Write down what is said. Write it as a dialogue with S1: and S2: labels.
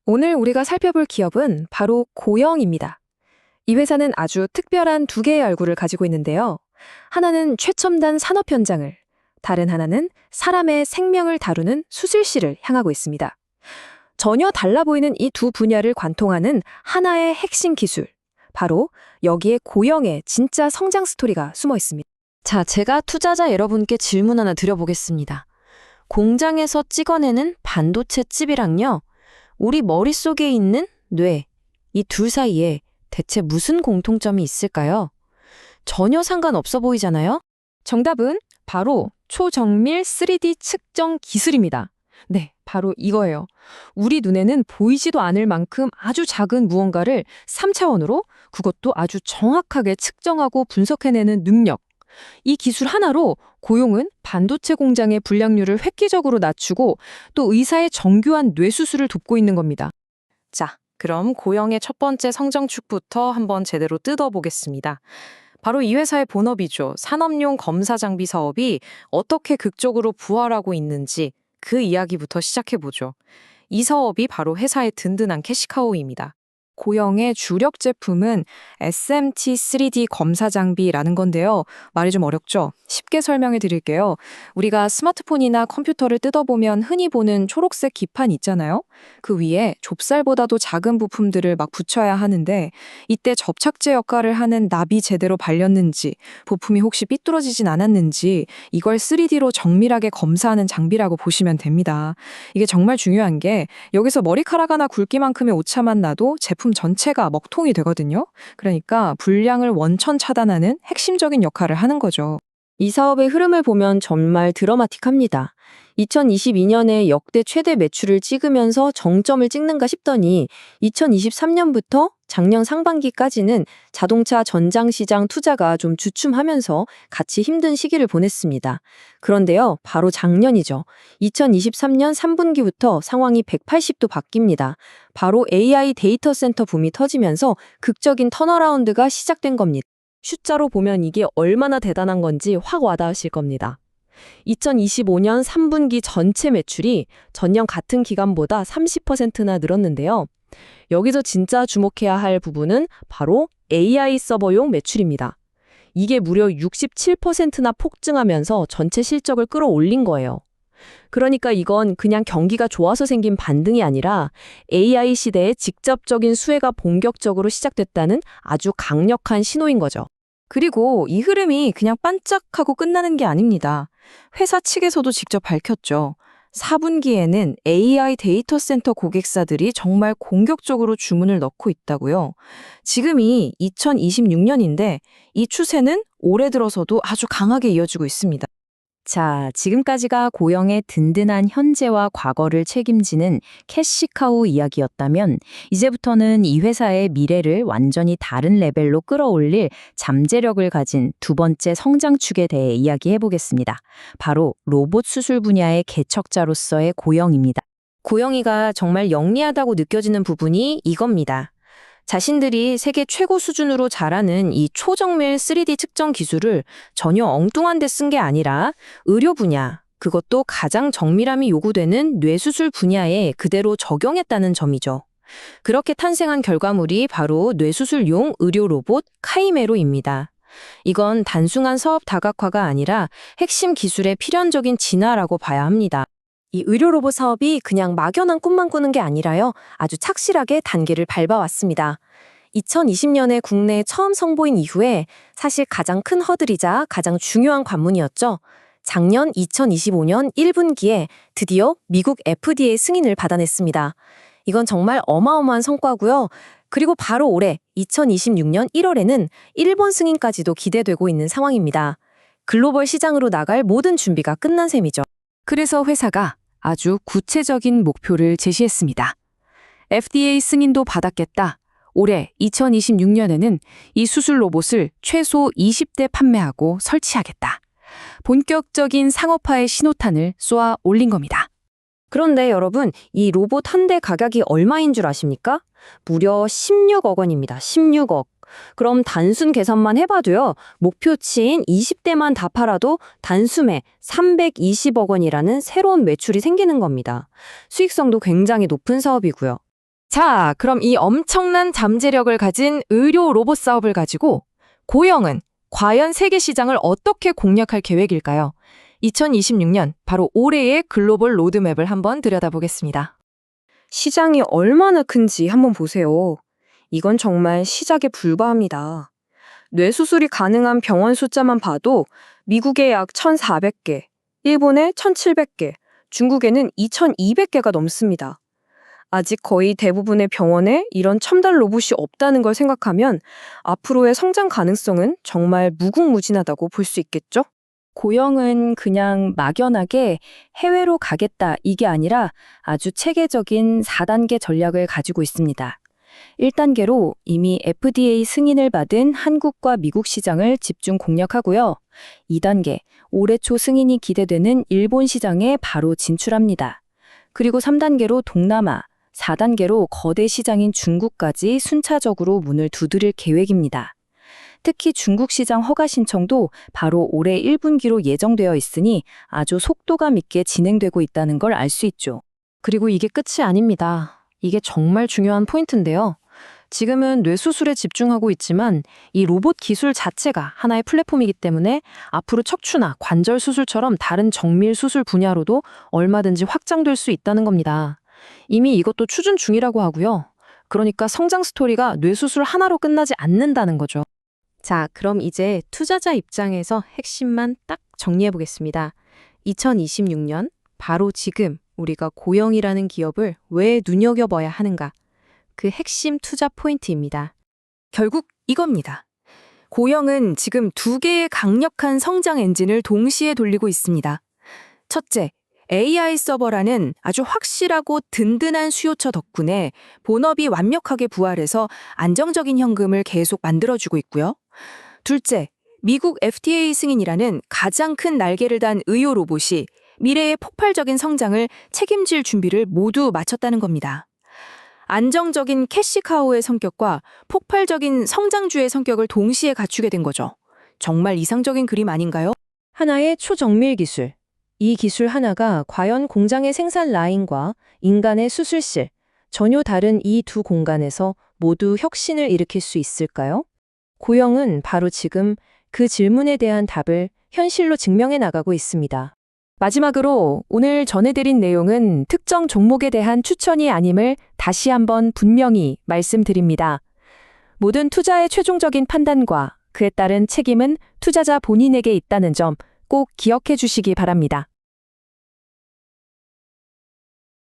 S1: 오늘 우리가 살펴볼 기업은 바로 고영입니다. 이 회사는 아주 특별한 두 개의 얼굴을 가지고 있는데요. 하나는 최첨단 산업 현장을, 다른 하나는 사람의 생명을 다루는 수술실을 향하고 있습니다. 전혀 달라 보이는 이 두 분야를 관통하는 하나의 핵심 기술, 바로 여기에 고영의 진짜 성장 스토리가 숨어 있습니다.
S2: 자, 제가 투자자 여러분께 질문 하나 드려보겠습니다. 공장에서 찍어내는 반도체 칩이랑요, 우리 머릿속에 있는 뇌, 이 둘 사이에 대체 무슨 공통점이 있을까요? 전혀 상관없어 보이잖아요?
S1: 정답은 바로 초정밀 3D 측정 기술입니다. 네, 바로 이거예요. 우리 눈에는 보이지도 않을 만큼 아주 작은 무언가를 3차원으로, 그것도 아주 정확하게 측정하고 분석해내는 능력. 이 기술 하나로 고용은 반도체 공장의 불량률을 획기적으로 낮추고 또 의사의 정교한 뇌수술을 돕고 있는 겁니다.
S3: 자, 그럼 고영의 첫 번째 성장축부터 한번 제대로 뜯어보겠습니다. 바로 이 회사의 본업이죠. 산업용 검사 장비 사업이 어떻게 극적으로 부활하고 있는지 그 이야기부터 시작해보죠. 이 사업이 바로 회사의 든든한 캐시카우입니다.
S1: 고영의 주력 제품은 SMT 3D 검사 장비라는 건데요. 말이 좀 어렵죠? 쉽게 설명해 드릴게요. 우리가 스마트폰이나 컴퓨터를 뜯어보면 흔히 보는 초록색 기판 있잖아요. 그 위에 좁쌀보다도 작은 부품들을 막 붙여야 하는데 이때 접착제 역할을 하는 납이 제대로 발렸는지, 부품이 혹시 삐뚤어지진 않았는지 이걸 3D로 정밀하게 검사하는 장비라고 보시면 됩니다. 이게 정말 중요한 게 여기서 머리카락 하나 굵기만큼의 오차만 나도 제품 전체가 먹통이 되거든요. 그러니까 불량을 원천 차단하는 핵심적인 역할을 하는 거죠.
S2: 이 사업의 흐름을 보면 정말 드라마틱합니다. 2022년에 역대 최대 매출을 찍으면서 정점을 찍는가 싶더니 2023년부터 작년 상반기까지는 자동차 전장 시장 투자가 좀 주춤하면서 같이 힘든 시기를 보냈습니다. 그런데요, 바로 작년이죠. 2023년 3분기부터 상황이 180도 바뀝니다. 바로 AI 데이터 센터 붐이 터지면서 극적인 턴어라운드가 시작된 겁니다. 숫자로 보면 이게 얼마나 대단한 건지 확 와닿으실 겁니다. 2025년 3분기 전체 매출이 전년 같은 기간보다 30%나 늘었는데요. 여기서 진짜 주목해야 할 부분은 바로 AI 서버용 매출입니다. 이게 무려 67%나 폭증하면서 전체 실적을 끌어올린 거예요. 그러니까 이건 그냥 경기가 좋아서 생긴 반등이 아니라 AI 시대의 직접적인 수혜가 본격적으로 시작됐다는 아주 강력한 신호인 거죠.
S1: 그리고 이 흐름이 그냥 반짝하고 끝나는 게 아닙니다. 회사 측에서도 직접 밝혔죠. 4분기에는 AI 데이터 센터 고객사들이 정말 공격적으로 주문을 넣고 있다고요. 지금이 2026년인데 이 추세는 올해 들어서도 아주 강하게 이어지고 있습니다.
S2: 자, 지금까지가 고영의 든든한 현재와 과거를 책임지는 캐시카우 이야기였다면 이제부터는 이 회사의 미래를 완전히 다른 레벨로 끌어올릴 잠재력을 가진 두 번째 성장축에 대해 이야기해보겠습니다. 바로 로봇 수술 분야의 개척자로서의 고영입니다. 고영이가 정말 영리하다고 느껴지는 부분이 이겁니다. 자신들이 세계 최고 수준으로 잘하는 이 초정밀 3D 측정 기술을 전혀 엉뚱한 데 쓴 게 아니라 의료 분야, 그것도 가장 정밀함이 요구되는 뇌수술 분야에 그대로 적용했다는 점이죠. 그렇게 탄생한 결과물이 바로 뇌수술용 의료 로봇 카이메로입니다. 이건 단순한 사업 다각화가 아니라 핵심 기술의 필연적인 진화라고 봐야 합니다. 이 의료 로봇 사업이 그냥 막연한 꿈만 꾸는 게 아니라요. 아주 착실하게 단계를 밟아왔습니다. 2020년에 국내에 처음 선보인 이후에 사실 가장 큰 허들이자 가장 중요한 관문이었죠. 작년 2025년 1분기에 드디어 미국 FDA 승인을 받아냈습니다. 이건 정말 어마어마한 성과고요. 그리고 바로 올해 2026년 1월에는 일본 승인까지도 기대되고 있는 상황입니다. 글로벌 시장으로 나갈 모든 준비가 끝난 셈이죠.
S1: 그래서 회사가 아주 구체적인 목표를 제시했습니다. FDA 승인도 받았겠다. 올해 2026년에는 이 수술 로봇을 최소 20대 판매하고 설치하겠다. 본격적인 상업화의 신호탄을 쏘아 올린 겁니다.
S2: 그런데 여러분, 이 로봇 한 대 가격이 얼마인 줄 아십니까? 무려 16억 원입니다. 16억. 그럼 단순 계산만 해봐도요. 목표치인 20대만 다 팔아도 단숨에 320억 원이라는 새로운 매출이 생기는 겁니다. 수익성도 굉장히 높은 사업이고요.
S1: 자, 그럼 이 엄청난 잠재력을 가진 의료 로봇 사업을 가지고 고영은 과연 세계 시장을 어떻게 공략할 계획일까요? 2026년 바로 올해의 글로벌 로드맵을 한번 들여다보겠습니다.
S4: 시장이 얼마나 큰지 한번 보세요. 이건 정말 시작에 불과합니다. 뇌수술이 가능한 병원 숫자만 봐도 미국에 약 1,400개, 일본에 1,700개, 중국에는 2,200개가 넘습니다. 아직 거의 대부분의 병원에 이런 첨단 로봇이 없다는 걸 생각하면 앞으로의 성장 가능성은 정말 무궁무진하다고 볼 수 있겠죠?
S2: 고영은 그냥 막연하게 해외로 가겠다 이게 아니라 아주 체계적인 4단계 전략을 가지고 있습니다. 1단계로 이미 FDA 승인을 받은 한국과 미국 시장을 집중 공략하고요. 2단계, 올해 초 승인이 기대되는 일본 시장에 바로 진출합니다. 그리고 3단계로 동남아, 4단계로 거대 시장인 중국까지 순차적으로 문을 두드릴 계획입니다. 특히 중국 시장 허가 신청도 바로 올해 1분기로 예정되어 있으니 아주 속도감 있게 진행되고 있다는 걸 알 수 있죠.
S3: 그리고 이게 끝이 아닙니다. 이게 정말 중요한 포인트인데요. 지금은 뇌수술에 집중하고 있지만 이 로봇 기술 자체가 하나의 플랫폼이기 때문에 앞으로 척추나 관절 수술처럼 다른 정밀 수술 분야로도 얼마든지 확장될 수 있다는 겁니다. 이미 이것도 추진 중이라고 하고요. 그러니까 성장 스토리가 뇌수술 하나로 끝나지 않는다는 거죠. 자, 그럼 이제 투자자 입장에서 핵심만 딱 정리해 보겠습니다. 2026년, 바로 지금 우리가 고영이라는 기업을 왜 눈여겨봐야 하는가? 그 핵심 투자 포인트입니다.
S1: 결국 이겁니다. 고영은 지금 두 개의 강력한 성장 엔진을 동시에 돌리고 있습니다. 첫째, AI 서버라는 아주 확실하고 든든한 수요처 덕분에 본업이 완벽하게 부활해서 안정적인 현금을 계속 만들어주고 있고요. 둘째, 미국 FDA 승인이라는 가장 큰 날개를 단 의료 로봇이 미래의 폭발적인 성장을 책임질 준비를 모두 마쳤다는 겁니다. 안정적인 캐시카우의 성격과 폭발적인 성장주의 성격을 동시에 갖추게 된 거죠. 정말 이상적인 그림 아닌가요?
S2: 하나의 초정밀 기술. 이 기술 하나가 과연 공장의 생산 라인과 인간의 수술실, 전혀 다른 이 두 공간에서 모두 혁신을 일으킬 수 있을까요? 고영은 바로 지금 그 질문에 대한 답을 현실로 증명해 나가고 있습니다.
S1: 마지막으로 오늘 전해드린 내용은 특정 종목에 대한 추천이 아님을 다시 한번 분명히 말씀드립니다. 모든 투자의 최종적인 판단과 그에 따른 책임은 투자자 본인에게 있다는 점 꼭 기억해 주시기 바랍니다.